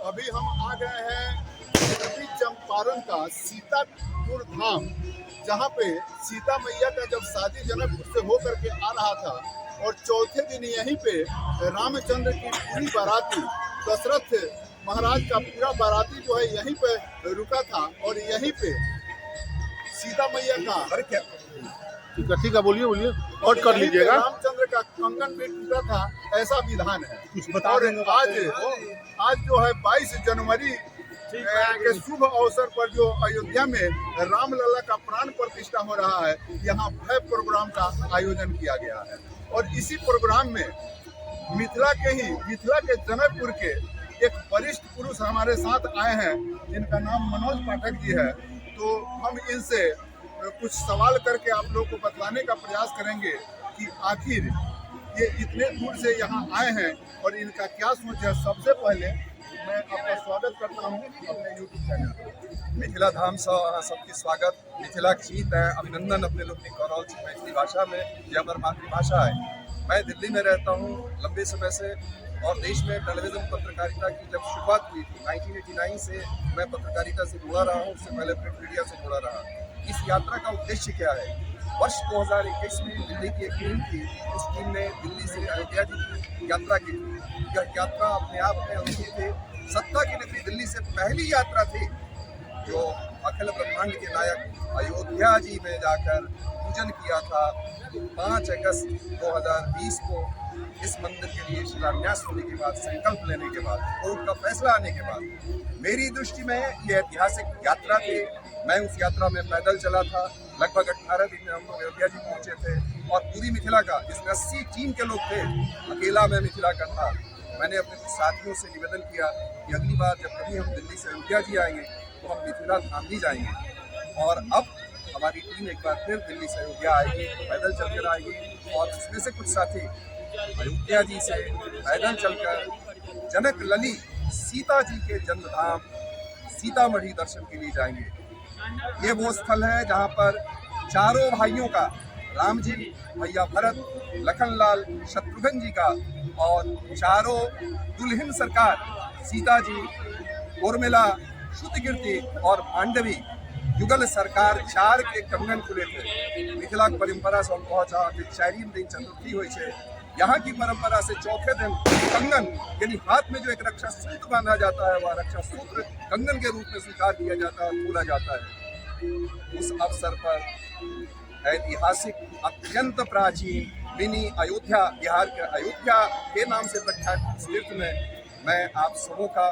अभी हम आ गए हैं पूर्वी चंपारण का सीतापुर धाम, जहाँ पे सीता मैया का जब शादी जनकपुर से होकर के आ रहा था और चौथे दिन यहीं पे रामचंद्र की पूरी बाराती, दशरथ महाराज का पूरा बाराती जो है यहीं पे रुका था और यहीं पे सीता मैया का ठीक है, बोलिए बोलिए और कर लीजिएगा। रामचंद्र का कंगन भी टूटा था, ऐसा विधान है। कुछ बता और देंगे आज जो है 22 जनवरी के शुभ अवसर पर जो अयोध्या में रामलला का प्राण प्रतिष्ठा हो रहा है, यहाँ भव्य प्रोग्राम का आयोजन किया गया है। और इसी प्रोग्राम में मिथिला के जनकपुर के एक वरिष्ठ पुरुष हमारे साथ आए हैं, जिनका नाम मनोज पाठक जी है। तो हम इनसे कुछ सवाल करके आप लोग को बतलाने का प्रयास करेंगे कि आखिर ये इतने दूर से यहाँ आए हैं और इनका क्या सोच है। सबसे पहले मैं आपका स्वागत करता हूँ अपने यूट्यूब चैनल पर। मिथिला धाम से सबके स्वागत। मिथिला जीत है, अभिनंदन अपने लोग करौल से मैथिली भाषा में, यह हमारी मातृभाषा है। मैं दिल्ली में रहता हूँ लंबे समय से और देश में टेलीविज़न पत्रकारिता की जब शुरुआत हुई थी 1989 से मैं पत्रकारिता से जुड़ा रहा हूँ। उससे पहले प्रिंट मीडिया से जुड़ा रहा। इस यात्रा का उद्देश्य क्या है? वर्ष 2021 में दिल्ली की एक टीम थी। उस टीम ने दिल्ली से अयोध्या जी की यात्रा की थी। यह यात्रा अपने आप में अनूठी थी। सत्ता की नगरी दिल्ली से पहली यात्रा थी जो अखिल ब्रह्मांड के नायक अयोध्या जी में जाकर पूजन किया था। 5 अगस्त 2020 को इस मंदिर के लिए शिलान्यास होने के बाद, संकल्प लेने के बाद, कोर्ट का फैसला आने के बाद मेरी दृष्टि में यह ऐतिहासिक यात्रा थी। मैं उस यात्रा में पैदल चला था। लगभग 18 दिन में हम लोग अयोध्या जी पहुँचे थे और पूरी मिथिला का, जिसमें 80 टीम के लोग थे, अकेला मैं मिथिला का था। मैंने अपने कुछ साथियों से निवेदन किया कि अगली बार जब कभी हम दिल्ली से अयोध्या जी आएंगे तो हम मिथिला धाम भी जाएंगे। और अब हमारी टीम एक बार फिर दिल्ली से अयोध्या आएगी, पैदल चलकर आएगी और उसमें से कुछ साथी अयोध्या जी से पैदल चलकर जनक लली सीता जी के जन्मधाम सीतामढ़ी दर्शन के लिए जाएंगे। ये वो स्थल है जहाँ पर चारों भाइयों का, राम जी, भैया भरत, लखनलाल, शत्रुघ्न जी का और चारों दुल्हन सरकार सीता जी, उर्मिला, श्रुतिकीर्ति और पांडवी युगल सरकार 4 के कंगन खुले थे। मिथिला परंपरा से हम पहुँचा चारिम दिन चतुर्थी हुई है। यहाँ की परंपरा से चौथे दिन कंगन यानी हाथ में जो एक रक्षा सूत्र बांधा जाता है, वह रक्षा सूत्र कंगन के रूप में स्वीकार किया जाता है, खोला जाता है। उस अवसर पर ऐतिहासिक अत्यंत प्राचीन मिनी अयोध्या, बिहार के अयोध्या के नाम से प्रख्यात इस तीर्थ में मैं आप सबों का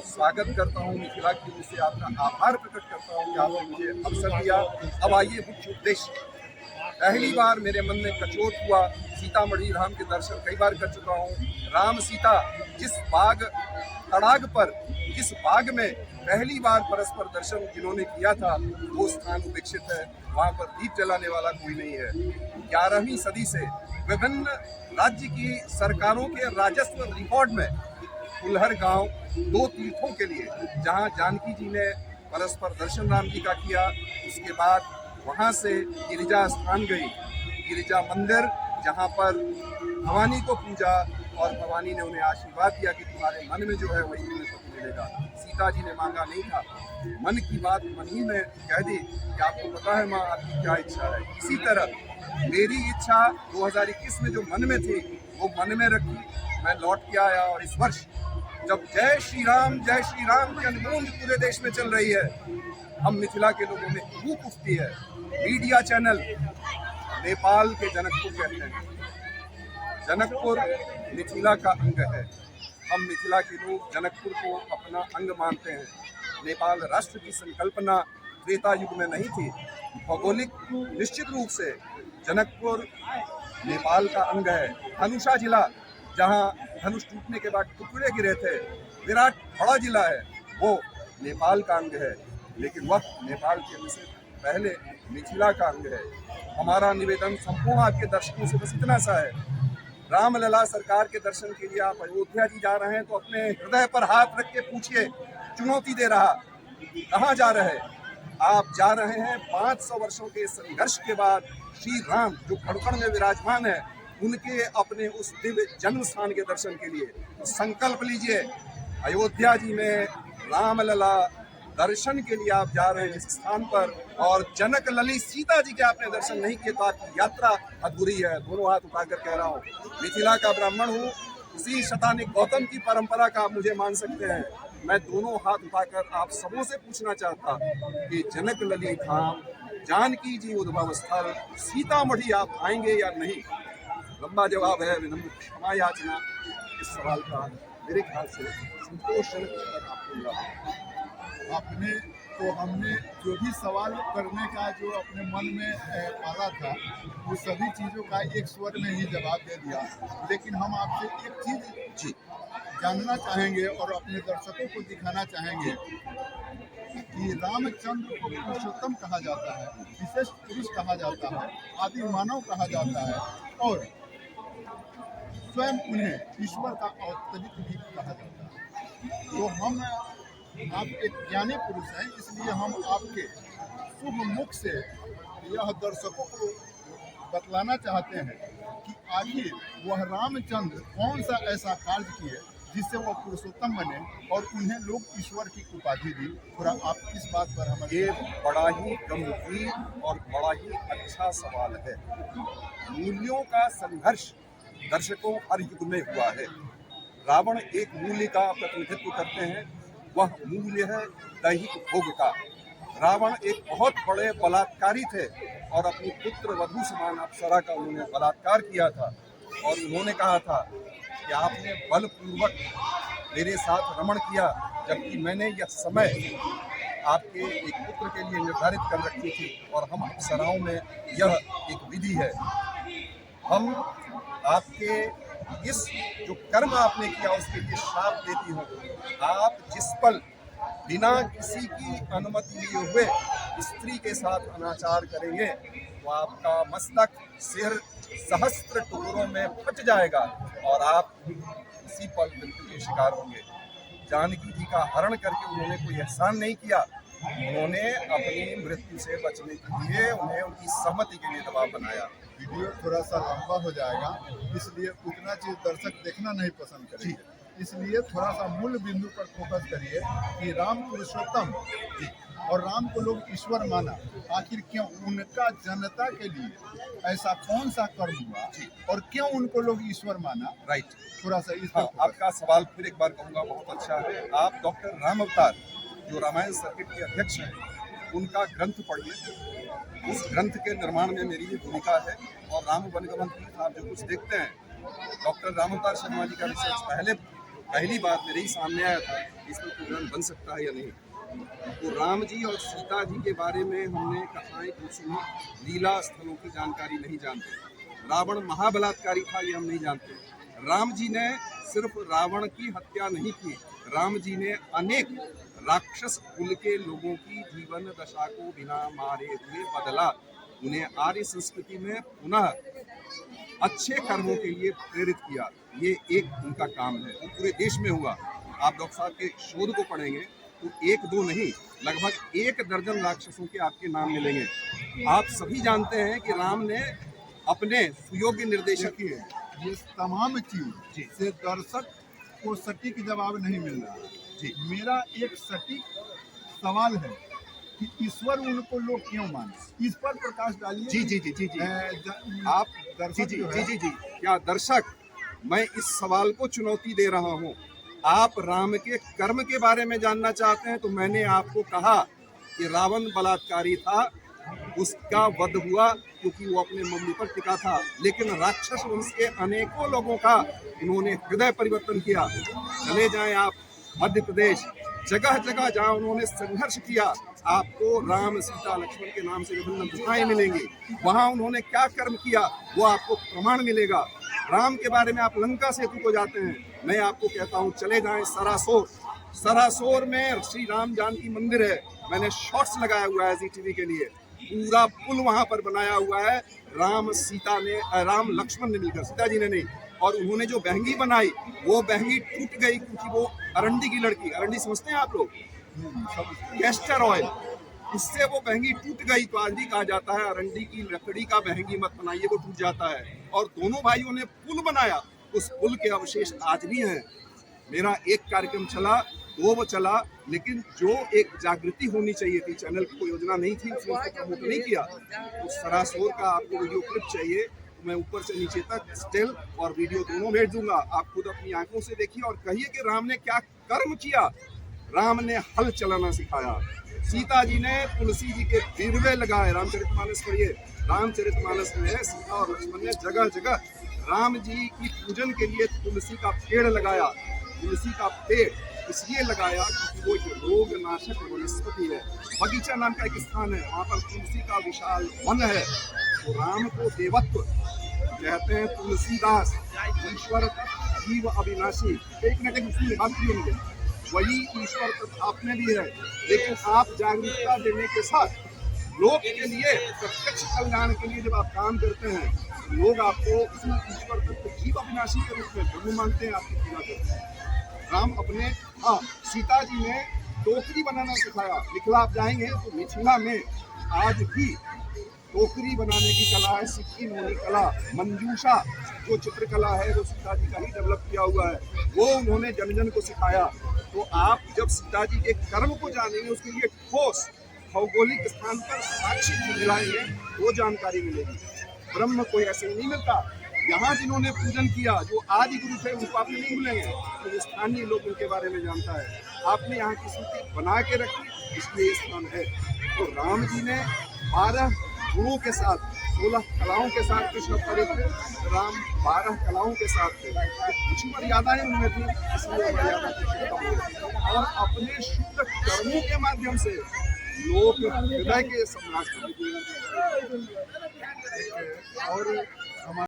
स्वागत करता हूँ। मिथिला की ओर से आपका आभार प्रकट करता हूँ कि आपने मुझे अवसर दिया। अब आइए मुख्य उद्देश्य। पहली बार मेरे मन में कचोट हुआ। सीतामढ़ी धाम के दर्शन कई बार कर चुका हूँ। राम सीता जिस बाग तड़ाग पर, जिस बाग में पहली बार परस्पर दर्शन जिन्होंने किया था, वो स्थान उपेक्षित है। वहाँ पर दीप जलाने वाला कोई नहीं है। 11वीं सदी से विभिन्न राज्य की सरकारों के राजस्व रिकॉर्ड में कुल्हर गांव 2 तीर्थों के लिए, जहां जानकी जी ने परस्पर दर्शन राम जी का किया, उसके बाद वहां से गिरिजा स्थान गई, गिरिजा मंदिर, जहां पर भवानी को पूजा और भवानी ने उन्हें आशीर्वाद दिया कि तुम्हारे मन में जो है वही तुम्हें पति मिलेगा। सीता जी ने मांगा नहीं था, मन की बात मन ही में कह दी कि आपको पता है माँ आपकी क्या इच्छा है। इसी तरह मेरी इच्छा 2021 में जो मन में थी वो मन में रखी, मैं लौट के आया। और इस वर्ष जब जय श्री राम की अनगूंज पूरे देश में चल रही है, हम मिथिला के लोगों में खूब उठती है। मीडिया चैनल नेपाल के जनकपुर कहते हैं। जनकपुर मिथिला का अंग है। हम मिथिला के लोग जनकपुर को अपना अंग मानते हैं। नेपाल राष्ट्र की संकल्पना त्रेता युग में नहीं थी। भौगोलिक निश्चित रूप से जनकपुर नेपाल का अंग है। धनुषा जिला, जहाँ धनुष टूटने के बाद टुकड़े गिरे थे, विराट बड़ा जिला है, वो नेपाल का अंग है। लेकिन वह नेपाल के अंग से पहले मिथिला का अंग है। हमारा निवेदन संपूर्ण आपके दर्शकों से बस इतना सा है, रामलला सरकार के दर्शन के लिए आप अयोध्या जी जा रहे हैं तो अपने हृदय पर हाथ रख के पूछिए, चुनौती दे रहा, कहाँ जा रहे हैं? आप जा रहे हैं 500 वर्षों के संघर्ष के बाद श्री राम जो खड़खड़ में विराजमान है, उनके अपने उस दिव्य जन्म स्थान के दर्शन के लिए। संकल्प लीजिए, अयोध्या जी में रामलला दर्शन के लिए आप जा रहे हैं जिस स्थान पर, और जनक लली सीता जी के आपने दर्शन नहीं किए तो आपकी यात्रा अधूरी है। दोनों हाथ उठाकर कह रहा हूँ, मिथिला का ब्राह्मण हूँ, इसी शतानिक गौतम की परंपरा का आप मुझे मान सकते हैं। मैं दोनों हाथ उठाकर आप सबों से पूछना चाहता कि जनक लली धाम, जानकी जी उद्भव स्थल, सीतामढ़ी आप आएंगे या नहीं? लंबा जवाब है, विनम्र क्षमा याचना। इस सवाल का मेरे ख्याल से संतोषजनक उत्तर आपको मिला। आपने तो हमने जो भी सवाल करने का जो अपने मन में पाला था वो सभी चीज़ों का एक स्वर में ही जवाब दे दिया। लेकिन हम आपसे एक चीज़ जी जानना चाहेंगे और अपने दर्शकों को दिखाना चाहेंगे कि रामचंद्र को पुरुषोत्तम कहा जाता है, विशिष्ट पुरुष कहा जाता है, आदि मानव कहा जाता है और स्वयं उन्हें ईश्वर का अवतरित भी कहा जाता है। तो हम आप एक ज्ञानी पुरुष हैं, इसलिए हम आपके शुभ मुख से यह दर्शकों को बतलाना चाहते हैं कि आखिर वह रामचंद्र कौन सा ऐसा कार्य किए जिससे वह पुरुषोत्तम बने और उन्हें लोग ईश्वर की उपाधि दी। थोड़ा आप इस बात पर हमारे ये बड़ा ही गंभीर और बड़ा ही अच्छा सवाल है। मूल्यों का संघर्ष दर्शकों हर युग में हुआ है। रावण एक मूल्य का प्रतिनिधित्व करते हैं, वह मूल्य है दैहिक भोग का। रावण एक बहुत बड़े बलात्कारी थे और अपनी पुत्र वधू समान अप्सरा का उन्होंने बलात्कार किया था और उन्होंने कहा था कि आपने बलपूर्वक मेरे साथ रमण किया, जबकि मैंने यह समय आपके एक पुत्र के लिए निर्धारित कर रखी थी और हम अप्सराओं में यह एक विधि है। हम आपके इस जो कर्म आपने किया उसके लिए श्राप देती हूँ। आप जिस पल बिना किसी की अनुमति लिए हुए स्त्री के साथ अनाचार करेंगे तो आपका मस्तक सिर सहस्त्र टुकड़ों में फट जाएगा और आप इसी पल मृत्यु के शिकार होंगे। जानकी जी का हरण करके उन्होंने कोई एहसान नहीं किया, उन्होंने अपनी मृत्यु से बचने के लिए उन्हें उनकी सहमति के लिए दबाव बनाया। वीडियो थोड़ा सा लंबा हो जाएगा, इसलिए उतना चीज दर्शक देखना नहीं पसंद करेंगे, इसलिए थोड़ा सा मूल बिंदु पर फोकस करिए कि राम पुरुषोत्तम और राम को लोग ईश्वर माना, आखिर क्यों? उनका जनता के लिए ऐसा कौन सा कर्म हुआ और क्यों उनको लोग ईश्वर माना? राइट, थोड़ा सा इस पर आपका सवाल फिर एक बार कहूँगा बहुत अच्छा है। आप डॉक्टर राम अवतार जो रामायण सर्किट के अध्यक्ष हैं, उनका ग्रंथ पढ़िए। उस ग्रंथ के निर्माण में मेरी भी भूमिका है और राम वनगमन तीर्थ आप जो कुछ देखते हैं, डॉक्टर राम अवतार शर्मा जी का रिसर्च पहली बार मेरे ही सामने आया था, इसमें कोई ग्रंथ बन सकता है या नहीं। तो राम जी और सीता जी के बारे में हमने कथाएं कुछ सुनी, लीला स्थलों की जानकारी नहीं जानते। रावण महाबलात्कारी था ये हम नहीं जानते। राम जी ने सिर्फ रावण की हत्या नहीं की, राम जी ने अनेक राक्षस कुल के लोगों की जीवन दशा को बिना मारे हुए बदला, उन्हें आर्य संस्कृति में पुनः अच्छे कर्मों के लिए प्रेरित किया। ये एक उनका काम है, वो पूरे देश में हुआ। आप डॉक्टर साहब के शोध को पढ़ेंगे तो एक दो नहीं, लगभग 1 दर्जन राक्षसों के आपके नाम मिलेंगे। आप सभी जानते हैं कि राम ने अपने सुयोग्य निर्देशक किए। ये तमाम चीज से दर्शक को सटीक जवाब नहीं मिल रहा जी। मेरा एक सटीक सवाल है कि ईश्वर उनको लोग क्यों माने, इस पर प्रकाश डालिए। जी आप दर्शक जी क्या दर्शक, मैं इस सवाल को चुनौती दे रहा हूँ। आप राम के कर्म के बारे में जानना चाहते हैं तो मैंने आपको कहा कि रावण बलात्कारी था, उसका वध हुआ क्योंकि वो अपने मम्मी पर टिका था, लेकिन राक्षस वंश के अनेकों लोगों का उन्होंने हृदय परिवर्तन किया। चले जाएं आप मध्य प्रदेश, जगह जगह जहाँ उन्होंने संघर्ष किया, आपको राम सीता लक्ष्मण के नाम से विभिन्न गुफाएं मिलेंगी। वहाँ उन्होंने क्या कर्म किया वो आपको प्रमाण मिलेगा। राम के बारे में आप लंका सेतु को जाते हैं, मैं आपको कहता हूँ चले जाएं सरासोर में श्री राम जानकी मंदिर है। मैंने शॉर्ट्स लगाया हुआ है ZTV के लिए, पूरा पुल वहाँ पर बनाया हुआ है। राम लक्ष्मण ने मिलकर, सीता जी ने नहीं। और उन्होंने जो बहंगी बनाई वो बहंगी टूट गई क्योंकि वो अरंडी की लड़की, अरंडी समझते हैं आप लोग, कैस्टर ऑयल, उससे वो बहंगी टूट गई। तो आज भी कहा जाता है अरंडी की लकड़ी का बहंगी मत बनाइए, वो टूट जाता है। और दोनों भाइयों ने पुल बनाया, उस पुल के अवशेष आज भी हैं। मेरा एक कार्यक्रम चला, 2 चला, लेकिन जो एक जागृति होनी चाहिए थी, चैनल की कोई योजना नहीं थी, उसने उसको प्रमोट नहीं किया। तो सरासोर का आपको वीडियो क्लिप चाहिए, मैं ऊपर से नीचे तक स्टिल और वीडियो दोनों भेज दूंगा, आप खुद अपनी आंखों से देखिए और कहिए कि राम ने क्या कर्म किया। राम ने हल चलाना सिखाया, सीता जी ने तुलसी जी के बिरवे लगाए। रामचरितमानस पढ़िए, रामचरितमानस में सीता और लक्ष्मण ने जगह जगह राम जी की पूजन के लिए तुलसी का पेड़ लगाया। तुलसी का पेड़ इसलिए लगाया क्योंकि वो एक रोग नाशक वनस्पति है। बगीचा नाम का एक स्थान है, वहाँ पर तुलसी का विशाल वन है। तो राम को देवत्व कहते हैं तुलसीदास, ईश्वर जीव अविनाशी। एक न एक बात की होंगे, वही ईश्वर आप में भी है, लेकिन आप जागरूकता देने के साथ लोग के लिए प्रत्यक्ष कल्याण के लिए जब आप काम करते हैं, लोग आपको उसी ईश्वर तत्व जीव अविनाशी के रूप में ब्रह्म मानते हैं, आपकी पूजा करते हैं। राम अपने सीता जी ने टोकरी बनाना सिखाया। मिथिला आप जाएंगे तो मिथिला में आज भी टोकरी बनाने की कला है, सिक्की मोनी कला, मंजूषा जो चित्रकला है वो सीता जी का ही डेवलप किया हुआ है, वो उन्होंने जन जन को सिखाया। तो आप जब सीता जी के कर्म को जानेंगे, उसके लिए ठोस भौगोलिक स्थान पर साक्ष्य मिलाएंगे, वो जानकारी मिलेगी। ब्रह्म कोई ऐसे ही नहीं मिलता। यहाँ जिन्होंने पूजन किया, जो आदि गुरु थे, उनको आपने नहीं भूलेंगे, तो स्थानीय लोग उनके बारे में जानता है। आपने यहाँ की स्मृति बना के रखी, इसलिए ये स्थान है। तो राम जी ने 12 गुणों के साथ, 16 कलाओं के साथ कृष्ण अवतरित थे, राम 12 कलाओं के साथ थे। तो कुछ मर्यादाएं उनमें थी, इसलिए मर्यादा और अपने शुद्ध कर्मों के माध्यम से लोग हृदय के सम्राट। और